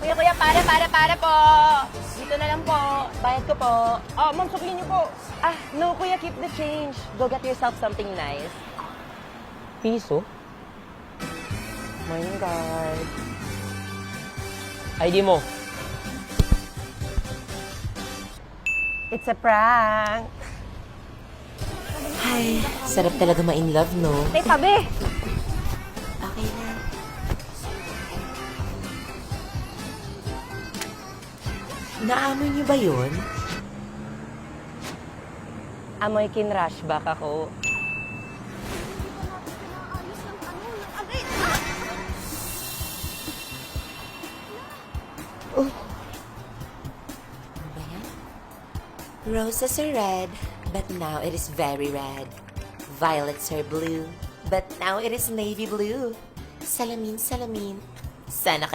Kuya, para po. Dito na lang po. Bayad ko po. Oh, ma'am, suklin niyo po. Ah, no, kuya, keep the change. Go get yourself something nice. Piso? My God. ID mo. It's a prank. Ay, sarap talaga ma-in love, no? Tay, tabi. Okay na. Naamoy niyo ba yun? Amoy kin-rushback ako. Ano ba yan? Roses are red, but now it is very red. Violets are blue, but now it is navy blue. Salamin, salamin. Sana